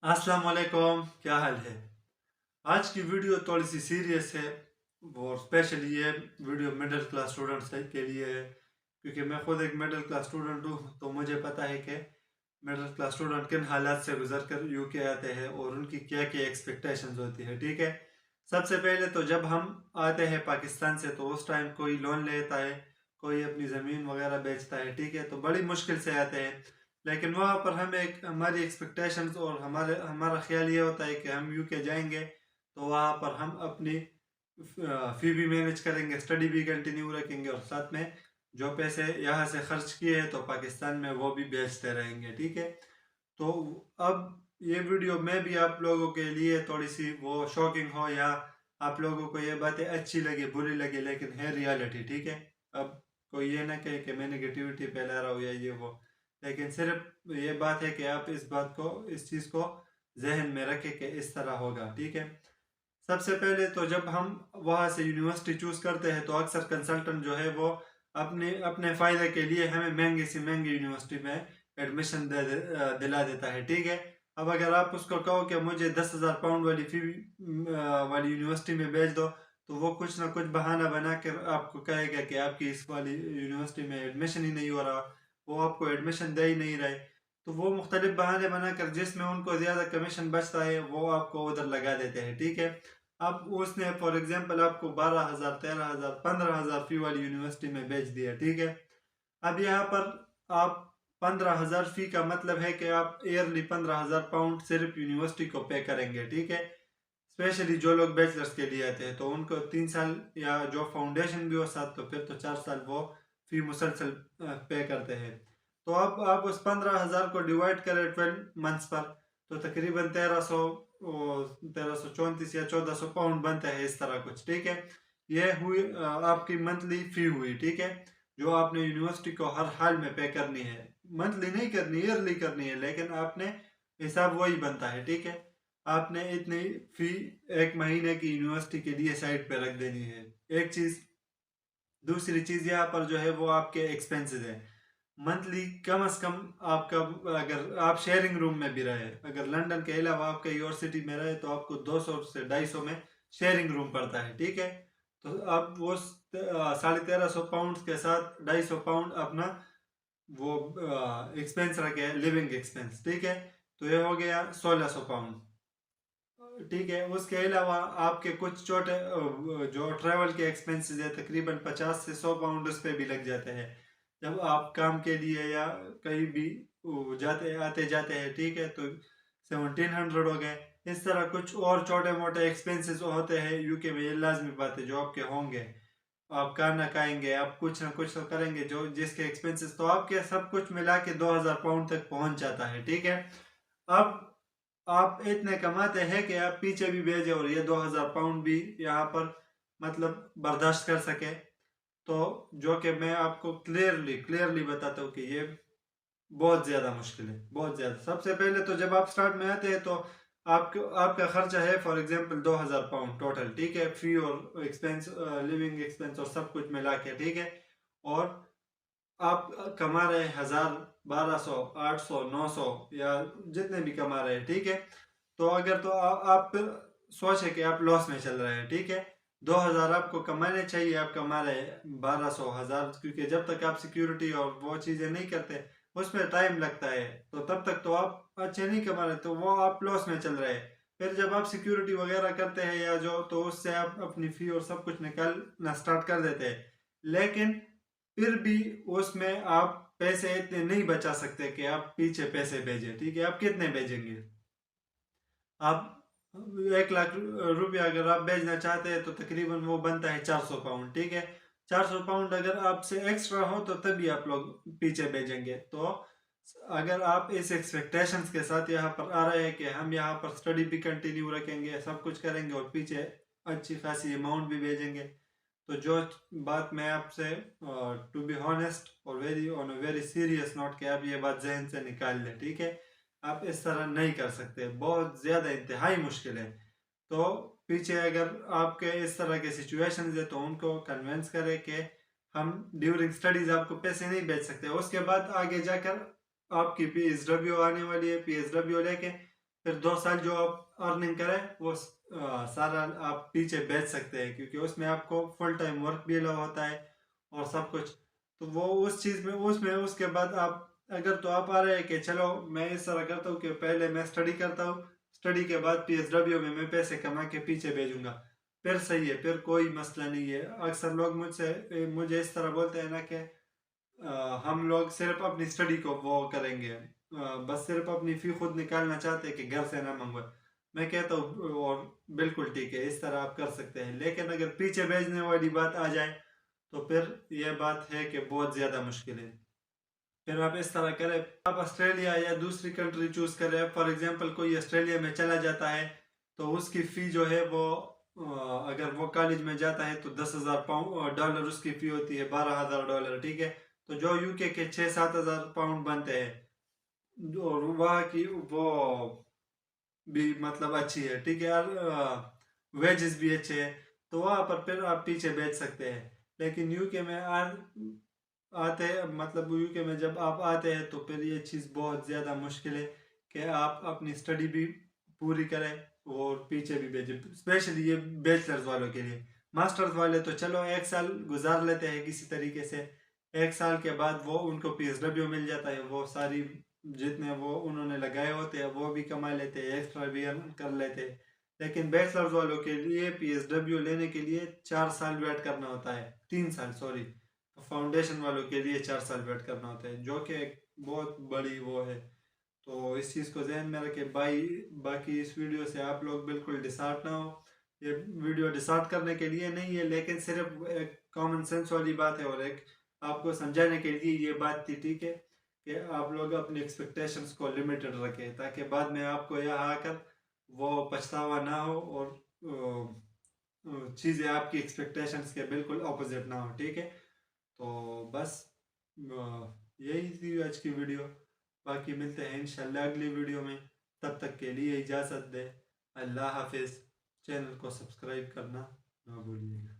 अस्सलाम वालेकुम, क्या हाल है। आज की वीडियो थोड़ी सी सीरियस है और स्पेशली ये वीडियो मिडिल क्लास स्टूडेंट्स के लिए है, क्योंकि मैं खुद एक मिडिल क्लास स्टूडेंट हूँ। तो मुझे पता है कि मिडिल क्लास स्टूडेंट किन हालात से गुजर कर यूके आते हैं और उनकी क्या क्या एक्सपेक्टेशंस होती है। ठीक है, सबसे पहले तो जब हम आते हैं पाकिस्तान से तो उस टाइम कोई लोन लेता है, कोई अपनी ज़मीन वगैरह बेचता है। ठीक है, तो बड़ी मुश्किल से आते हैं, लेकिन वहाँ पर हम एक हमारी एक्सपेक्टेशंस और हमारा ख्याल ये होता है कि हम यूके जाएंगे तो वहाँ पर हम अपनी फ़ी भी मैनेज करेंगे, स्टडी भी कंटिन्यू रखेंगे और साथ में जो पैसे यहाँ से खर्च किए हैं तो पाकिस्तान में वो भी बेचते रहेंगे। ठीक है, तो अब ये वीडियो में भी आप लोगों के लिए थोड़ी सी वो शॉकिंग हो या आप लोगों को ये बातें अच्छी लगे बुरी लगे, लेकिन है रियलिटी। ठीक है, अब कोई ये ना कहे कि मैं नेगेटिविटी फैला रहा हूँ या ये वो, लेकिन सिर्फ ये बात है कि आप इस चीज़ को जहन में रखें कि इस तरह होगा। ठीक है, सबसे पहले तो जब हम वहाँ से यूनिवर्सिटी चूज़ करते हैं तो अक्सर कंसल्टेंट जो है वो अपने अपने फ़ायदे के लिए हमें महंगी से महंगी यूनिवर्सिटी में एडमिशन दिला देता है। ठीक है, अब अगर आप उसको कहो कि मुझे 10,000 पाउंड वाली फ़ी वाली यूनिवर्सिटी में भेज दो, तो वो कुछ ना कुछ बहाना बना कर आपको कहेगा कि आपकी इस वाली यूनिवर्सिटी में एडमिशन ही नहीं हो रहा, वो आपको एडमिशन दे ही नहीं रहे। तो वो मुख्तलिफ बहाने बनाकर जिसमें उनको ज़्यादा कमीशन बचता है वो आपको उधर लगा देते हैं। ठीक है, अब उसने फॉर एग्जांपल आपको 12,000 13,000 15,000 फी वाली यूनिवर्सिटी में भेज दिया। ठीक है, अब यहाँ पर आप 15,000 फी का मतलब है कि आप ईयरली 15,000 पाउंड सिर्फ यूनिवर्सिटी को पे करेंगे। ठीक है, स्पेशली जो लोग बैचलर्स के लिए आते हैं तो उनको 3 साल या जो फाउंडेशन भी हो साथ, तो फिर तो 4 साल वो फी मुसलसल पे करते हैं। तो अब आप उस 15,000 को डिवाइड करें 12 मंथ्स पर, तो तकरीबन 1334 या 1400 पाउंड बनता है, इस तरह कुछ। ठीक है, ये हुई आपकी मंथली फ़ी हुई। ठीक है, जो आपने यूनिवर्सिटी को हर हाल में पे करनी है, मंथली नहीं करनी, ईयरली करनी है, लेकिन आपने हिसाब वही बनता है। ठीक है, आपने इतनी फ़ी एक महीने की यूनिवर्सिटी के लिए साइड पे रख देनी है, एक चीज़। दूसरी चीज़ यहाँ पर जो है वो आपके एक्सपेंसेस है मंथली। कम से कम आपका, अगर आप शेयरिंग रूम में भी रहे, अगर लंदन के अलावा आप कहीं और सिटी में रहे तो आपको 200 से 250 में शेयरिंग रूम पड़ता है। ठीक है, तो आप वो 1350 पाउंड के साथ 250 पाउंड अपना वो एक्सपेंस रखे, लिविंग एक्सपेंस। ठीक है, तो ये हो गया 1600 पाउंड। ठीक है, उसके अलावा आपके कुछ छोटे जो ट्रैवल के एक्सपेंसेस है, तकरीबन 50 से 100 पाउंड उस पर भी लग जाते हैं जब आप काम के लिए या कहीं भी जाते आते जाते हैं। ठीक है, तो 1700 हो गए। इस तरह कुछ और छोटे मोटे एक्सपेंसेस होते हैं यूके में, ये लाजमी बात है जो आपके होंगे। आप खाना खाएंगे, आप कुछ ना कुछ तो करेंगे जो जिसके एक्सपेंसेस, तो आपके सब कुछ मिला के 2000 पाउंड तक पहुंच जाता है। ठीक है, अब आप इतने कमाते हैं कि आप पीछे भी भेजे और ये 2000 पाउंड भी यहाँ पर मतलब बर्दाश्त कर सके, तो जो कि मैं आपको क्लियरली क्लियरली बताता हूँ कि ये बहुत ज़्यादा मुश्किल है, बहुत ज़्यादा। सबसे पहले तो जब आप स्टार्ट में आते हैं तो आपको आपका खर्चा है फॉर एग्जांपल 2000 पाउंड टोटल। ठीक है, फी और एक्सपेंस, लिविंग एक्सपेंस और सब कुछ मिला के। ठीक है, और आप कमा रहे हैं 1000 1200 800 900 या जितने भी कमा रहे हैं। ठीक है, तो अगर तो आप फिर सोचे कि आप लॉस में चल रहे हैं। ठीक है, 2000 आपको कमाने चाहिए, आप कमा रहे हैं 1200 1000, क्योंकि जब तक आप सिक्योरिटी और वो चीज़ें नहीं करते उसमें टाइम लगता है, तो तब तक तो आप अच्छे नहीं कमा रहे, तो वो आप लॉस में चल रहे हैं। फिर जब आप सिक्योरिटी वगैरह करते हैं या जो, तो उससे आप अपनी फ़ी और सब कुछ निकालना स्टार्ट कर देते हैं, लेकिन फिर भी उसमें आप पैसे इतने नहीं बचा सकते कि आप पीछे पैसे भेजें। ठीक है, आप कितने भेजेंगे? आप 1 लाख रुपया अगर आप भेजना चाहते हैं तो तकरीबन वो बनता है 400 पाउंड। ठीक है, 400 पाउंड अगर आपसे एक्स्ट्रा हो तो तभी आप लोग पीछे भेजेंगे। तो अगर आप इस एक्सपेक्टेशंस के साथ यहाँ पर आ रहे हैं कि हम यहाँ पर स्टडी भी कंटिन्यू रखेंगे, सब कुछ करेंगे और पीछे अच्छी खासी अमाउंट भी भेजेंगे, तो जो बात मैं आपसे टू बी हॉनेस्ट और very on a very serious note, कि आप ये बात जहन से निकाल लें। ठीक है, आप इस तरह नहीं कर सकते, बहुत ज़्यादा इंतहाई मुश्किल है। तो पीछे अगर आपके इस तरह के सिचुएशंस है तो उनको कन्विंस करें कि हम ड्यूरिंग स्टडीज़ आपको पैसे नहीं बेच सकते। उसके बाद आगे जाकर आपकी पीएसडब्ल्यू आने वाली है, पीएसडब्ल्यू लेके फिर 2 साल जो आप अर्निंग करें वो सारा आप पीछे बेच सकते हैं, क्योंकि उसमें आपको फुल टाइम वर्क भी अलाउ होता है और सब कुछ। तो वो उस चीज़ में उसमें उसके बाद आप अगर तो आप आ रहे हैं कि चलो मैं इस तरह करता हूँ कि पहले मैं स्टडी करता हूँ, स्टडी के बाद PSW में मैं पैसे कमा के पीछे भेजूंगा, फिर सही है, फिर कोई मसला नहीं है। अक्सर लोग मुझे इस तरह बोलते हैं ना कि हम लोग सिर्फ अपनी स्टडी को वो करेंगे, बस सिर्फ अपनी फ़ी खुद निकालना चाहते हैं कि घर से ना मंगवाए। मैं कहता हूँ और बिल्कुल ठीक है, इस तरह आप कर सकते हैं, लेकिन अगर पीछे भेजने वाली बात आ जाए तो फिर यह बात है कि बहुत ज़्यादा मुश्किल है। फिर आप इस तरह करें, आप ऑस्ट्रेलिया या दूसरी कंट्री चूज करें। फॉर एग्जांपल कोई ऑस्ट्रेलिया में चला जाता है तो उसकी फ़ी जो है वो अगर वो कॉलेज में जाता है तो 10,000 पाउंड डॉलर उसकी फ़ी होती है, $12,000, ठीक है। तो जो यूके के 6-7 हज़ार पाउंड बनते हैं और वहाँ की वो भी मतलब अच्छी है, ठीक है यार, वेजेस भी अच्छे हैं, तो वहाँ पर फिर आप पीछे बेच सकते हैं। लेकिन यूके में आते मतलब यूके में जब आप आते हैं तो फिर ये चीज़ बहुत ज़्यादा मुश्किल है कि आप अपनी स्टडी भी पूरी करें और पीछे भी भेजें, स्पेशली ये बैचलर्स वालों के लिए। मास्टर्स वाले तो चलो 1 साल गुजार लेते हैं किसी तरीके से, 1 साल के बाद वो उनको PSW मिल जाता है, वो सारी जितने वो उन्होंने लगाए होते हैं वो भी कमा लेते हैं, एक्स्ट्रा भी अर्न कर लेते हैं। लेकिन बैचलर्स वालों के लिए PSW लेने के लिए 4 साल वेट करना होता है, 3 साल सॉरी। फाउंडेशन वालों के लिए 4 साल वेट करना होता है, जो कि एक बहुत बड़ी वो है। तो इस चीज़ को जहन में रखे भाई। बाकी इस वीडियो से आप लोग बिल्कुल डिसहार्ट ना हो, ये वीडियो डिसहार्ट करने के लिए नहीं है, लेकिन सिर्फ एक कॉमन सेंस वाली बात है और एक आपको समझाने के लिए ये बात थी, ठीक है, कि आप लोग अपनी एक्सपेक्टेशंस को लिमिटेड रखें ताकि बाद में आपको यहाँ आकर वो पछतावा ना हो और चीज़ें आपकी एक्सपेक्टेशंस के बिल्कुल ऑपोजिट ना हो, ठीक है। तो बस यही थी आज की वीडियो। बाकी मिलते हैं इंशाल्लाह अगली वीडियो में, तब तक के लिए इजाज़त दें। अल्लाह हाफिज़। चैनल को सब्सक्राइब करना ना भूलिएगा।